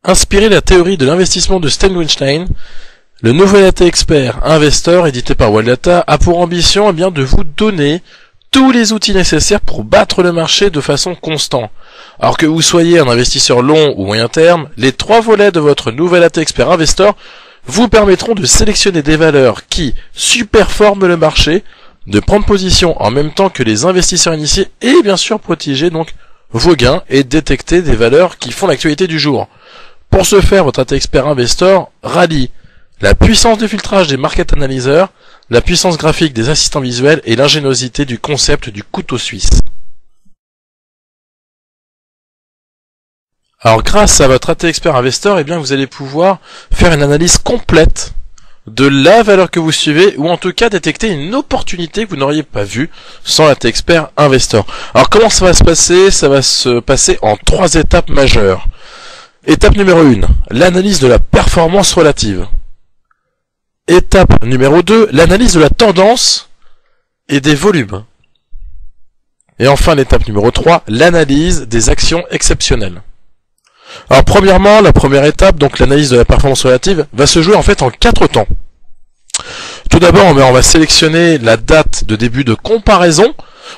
Inspiré de la théorie de l'investissement de Stan Weinstein, le nouvel Data Expert Investor, édité par Wildata, a pour ambition de vous donner tous les outils nécessaires pour battre le marché de façon constante. Alors que vous soyez un investisseur long ou moyen terme, les 3 volets de votre nouvel Data Expert Investor vous permettront de sélectionner des valeurs qui superforment le marché, de prendre position en même temps que les investisseurs initiés et bien sûr protéger donc vos gains et détecter des valeurs qui font l'actualité du jour. Pour ce faire, votre Data Expert Investor rallie la puissance de filtrage des market analyseurs, la puissance graphique des assistants visuels et l'ingéniosité du concept du couteau suisse. Alors grâce à votre Data Expert Investor, vous allez pouvoir faire une analyse complète de la valeur que vous suivez, ou en tout cas détecter une opportunité que vous n'auriez pas vue sans Data Expert Investor. Alors comment ça va se passer? Ça va se passer en 3 étapes majeures. Étape numéro 1, l'analyse de la performance relative. Étape numéro 2, l'analyse de la tendance et des volumes. Et enfin l'étape numéro 3, l'analyse des actions exceptionnelles. Alors premièrement, la première étape, donc l'analyse de la performance relative, va se jouer en fait en 4 temps. Tout d'abord, on va sélectionner la date de début de comparaison.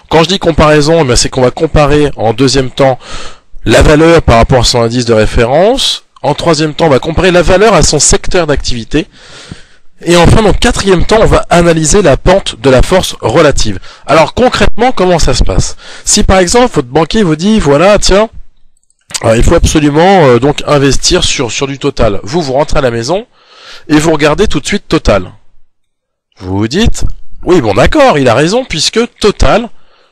Quand je dis comparaison, c'est qu'on va comparer en deuxième temps la valeur par rapport à son indice de référence. En troisième temps, on va comparer la valeur à son secteur d'activité. Et enfin, en quatrième temps, on va analyser la pente de la force relative. Alors concrètement, comment ça se passe? Si par exemple, votre banquier vous dit, voilà, tiens, il faut absolument donc investir sur du Total. Vous rentrez à la maison et vous regardez tout de suite Total. Vous vous dites, oui bon d'accord, il a raison puisque Total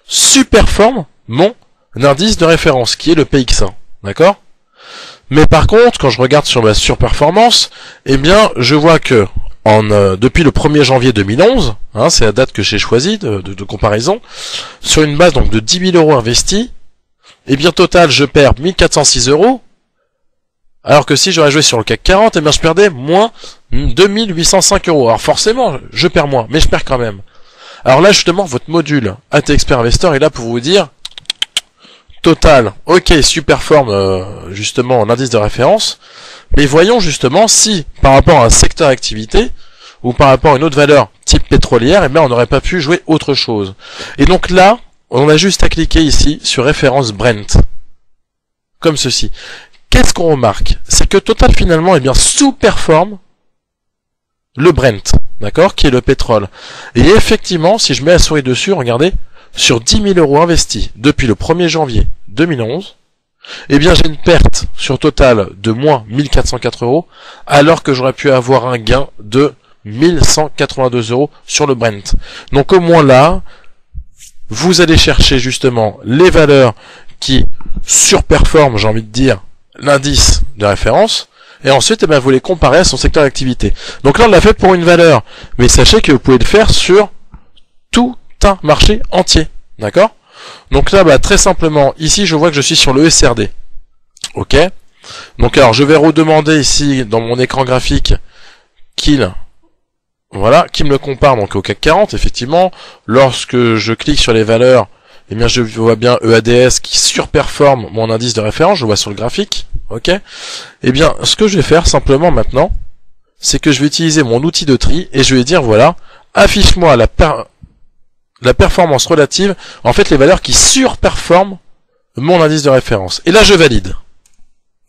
superforme mon indice de référence qui est le PX1. D'accord? Mais par contre, quand je regarde sur ma surperformance, je vois que depuis le 1er janvier 2011, c'est la date que j'ai choisie de comparaison, sur une base donc de 10 000 € investis, Total, je perds 1406 €, alors que si j'aurais joué sur le CAC 40, je perdais moins 2805 €. Alors forcément, je perds moins, mais je perds quand même. Alors là, justement, votre module Data Expert Investor est là pour vous dire, Total, ok, superforme justement l'indice de référence, mais voyons justement si, par rapport à un secteur d'activité, ou par rapport à une autre valeur type pétrolière, on n'aurait pas pu jouer autre chose. Et donc là, on a juste à cliquer ici sur référence Brent. Comme ceci. Qu'est-ce qu'on remarque? C'est que Total finalement sous-performe le Brent, d'accord, qui est le pétrole. Et effectivement, si je mets la souris dessus, regardez, sur 10 000 € investis depuis le 1er janvier 2011, j'ai une perte sur Total de moins 1404 €, alors que j'aurais pu avoir un gain de 1182 € sur le Brent. Donc au moins là, vous allez chercher justement les valeurs qui surperforment, j'ai envie de dire, l'indice de référence, et ensuite vous les comparez à son secteur d'activité. Donc là on l'a fait pour une valeur, mais sachez que vous pouvez le faire sur tout un marché entier, d'accord? Donc là très simplement, ici je vois que je suis sur le SRD, ok? Donc alors je vais redemander ici dans mon écran graphique qu'il me le compare donc au CAC 40, effectivement. Lorsque je clique sur les valeurs, je vois bien EADS qui surperforme mon indice de référence, je vois sur le graphique, ok? Ce que je vais faire simplement maintenant, c'est que je vais utiliser mon outil de tri, et je vais dire, voilà, affiche-moi la performance relative, en fait les valeurs qui surperforment mon indice de référence. Et là je valide.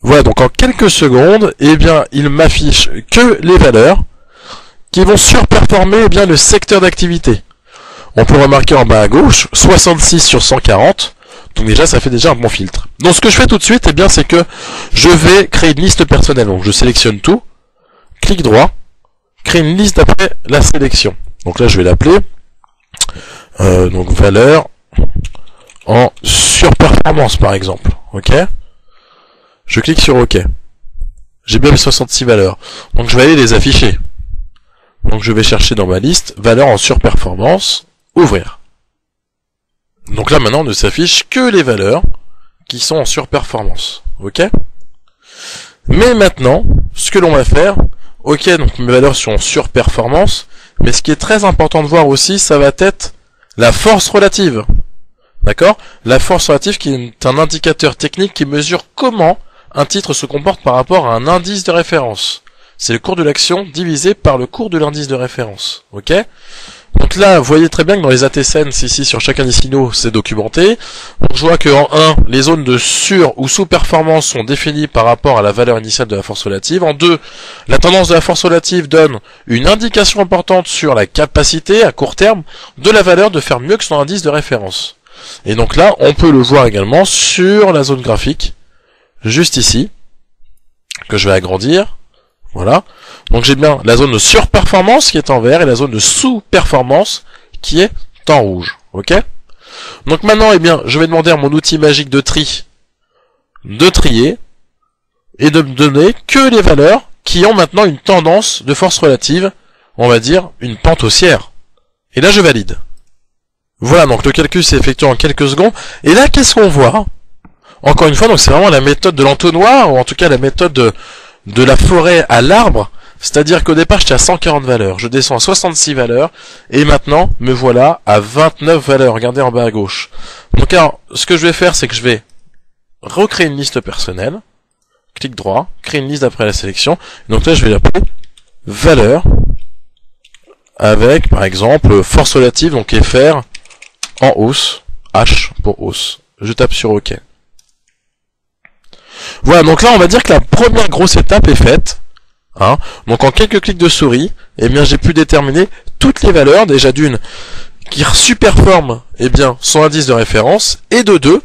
Voilà, donc en quelques secondes, il m'affiche que les valeurs qui vont surperformer le secteur d'activité. On peut remarquer en bas à gauche, 66 sur 140, donc déjà ça fait déjà un bon filtre. Donc ce que je fais tout de suite, c'est que je vais créer une liste personnelle. Donc je sélectionne tout, clic droit, créer une liste après la sélection. Donc là je vais l'appeler donc valeur en surperformance par exemple, ok? Je clique sur OK. J'ai bien les 66 valeurs, donc je vais aller les afficher. Donc je vais chercher dans ma liste, valeur en surperformance, ouvrir. Donc là maintenant ne s'affiche que les valeurs qui sont en surperformance. Ok? Mais maintenant, ce que l'on va faire, ok, donc mes valeurs sont en surperformance, mais ce qui est très important de voir aussi, ça va être la force relative. D'accord? La force relative qui est un indicateur technique qui mesure comment un titre se comporte par rapport à un indice de référence. C'est le cours de l'action divisé par le cours de l'indice de référence. Ok? Donc là, vous voyez très bien que dans les ATSense, ici, sur chaque indice finaux, c'est documenté. Donc je vois qu'en 1, les zones de sur- ou sous-performance sont définies par rapport à la valeur initiale de la force relative. En 2, la tendance de la force relative donne une indication importante sur la capacité, à court terme, de la valeur de faire mieux que son indice de référence. Et donc là, on peut le voir également sur la zone graphique, juste ici, que je vais agrandir. Voilà. Donc j'ai bien la zone de surperformance qui est en vert et la zone de sous-performance qui est en rouge. Ok? Donc maintenant, eh bien, je vais demander à mon outil magique de tri de trier et de me donner que les valeurs qui ont maintenant une tendance de force relative, on va dire une pente haussière. Et là, je valide. Voilà, donc le calcul s'est effectué en quelques secondes. Et là, qu'est-ce qu'on voit? Encore une fois, donc c'est vraiment la méthode de l'entonnoir, ou en tout cas la méthode de la forêt à l'arbre. C'est-à-dire qu'au départ, j'étais à 140 valeurs. Je descends à 66 valeurs. Et maintenant, me voilà à 29 valeurs. Regardez en bas à gauche. Donc alors, ce que je vais faire, c'est que je vais recréer une liste personnelle. Clic droit, créer une liste après la sélection. Donc là, je vais l'appeler valeurs avec, par exemple, force relative, donc FR en hausse, H pour hausse. Je tape sur OK. Voilà, donc là, on va dire que la première grosse étape est faite. Hein. Donc en quelques clics de souris, eh bien, j'ai pu déterminer toutes les valeurs, déjà d'une, qui superforment, eh bien, son indice de référence, et de deux,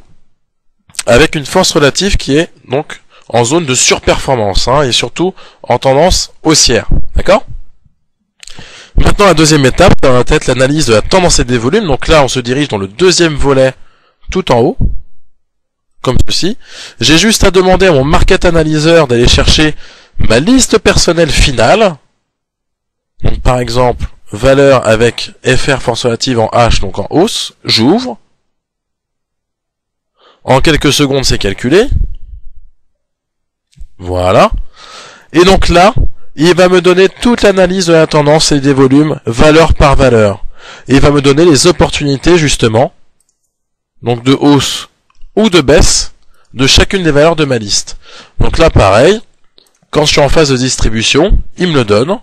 avec une force relative qui est, donc, en zone de surperformance, hein, et surtout en tendance haussière. D'accord? Maintenant, la deuxième étape, ça va être l'analyse de la tendance et des volumes. Donc là, on se dirige dans le deuxième volet, tout en haut, comme ceci. J'ai juste à demander à mon market analyzer d'aller chercher ma liste personnelle finale. Donc par exemple, valeur avec FR force relative en H, donc en hausse. J'ouvre. En quelques secondes, c'est calculé. Voilà. Et donc là, il va me donner toute l'analyse de la tendance et des volumes, valeur par valeur. Et il va me donner les opportunités, justement, donc de hausse ou de baisse, de chacune des valeurs de ma liste. Donc là, pareil, quand je suis en phase de distribution, il me le donne.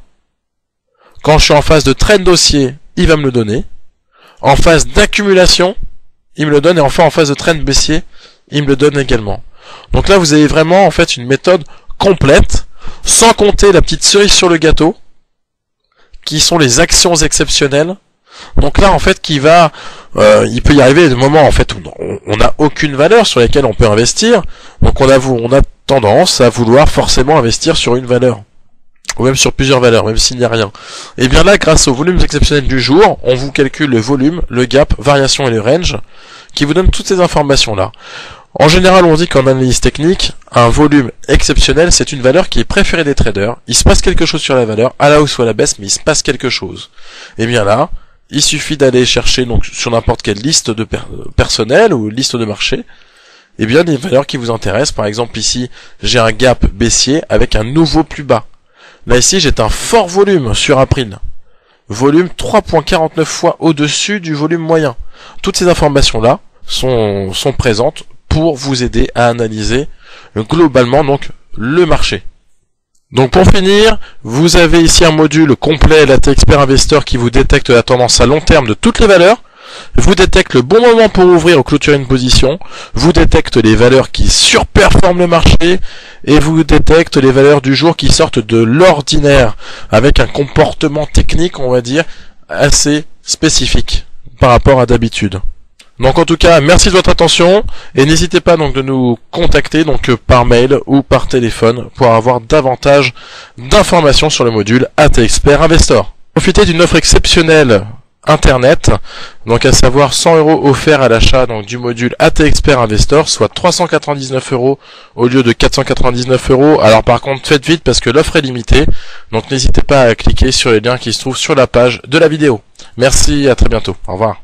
Quand je suis en phase de trend haussier, il va me le donner. En phase d'accumulation, il me le donne. Et enfin, en phase de trend baissier, il me le donne également. Donc là, vous avez vraiment, en fait, une méthode complète, sans compter la petite cerise sur le gâteau, qui sont les actions exceptionnelles. Donc là, en fait, il peut y arriver des moments, en fait, où on n'a aucune valeur sur lesquelles on peut investir. Donc on a tendance à vouloir forcément investir sur une valeur. Ou même sur plusieurs valeurs, même s'il n'y a rien. Et bien là, grâce aux volumes exceptionnels du jour, on vous calcule le volume, le gap, variation et le range, qui vous donne toutes ces informations-là. En général, on dit qu'en analyse technique, un volume exceptionnel, c'est une valeur qui est préférée des traders. Il se passe quelque chose sur la valeur, à la hausse ou à la baisse, mais il se passe quelque chose. Et bien là, il suffit d'aller chercher donc sur n'importe quelle liste de personnel ou liste de marché, et bien des valeurs qui vous intéressent. Par exemple ici, j'ai un gap baissier avec un nouveau plus bas. Là ici, j'ai un fort volume sur April. Volume 3,49 fois au-dessus du volume moyen. Toutes ces informations-là sont présentes pour vous aider à analyser globalement donc le marché. Donc pour finir, vous avez ici un module complet, la Expert Investor, qui vous détecte la tendance à long terme de toutes les valeurs, vous détecte le bon moment pour ouvrir ou clôturer une position, vous détecte les valeurs qui surperforment le marché, et vous détecte les valeurs du jour qui sortent de l'ordinaire, avec un comportement technique, on va dire, assez spécifique par rapport à d'habitude. Donc en tout cas, merci de votre attention, et n'hésitez pas donc de nous contacter donc par mail ou par téléphone pour avoir davantage d'informations sur le module AT Expert Investor. Profitez d'une offre exceptionnelle Internet, donc à savoir 100 € offerts à l'achat donc du module AT Expert Investor, soit 399 € au lieu de 499 €. Alors par contre, faites vite parce que l'offre est limitée, donc n'hésitez pas à cliquer sur les liens qui se trouvent sur la page de la vidéo. Merci, à très bientôt. Au revoir.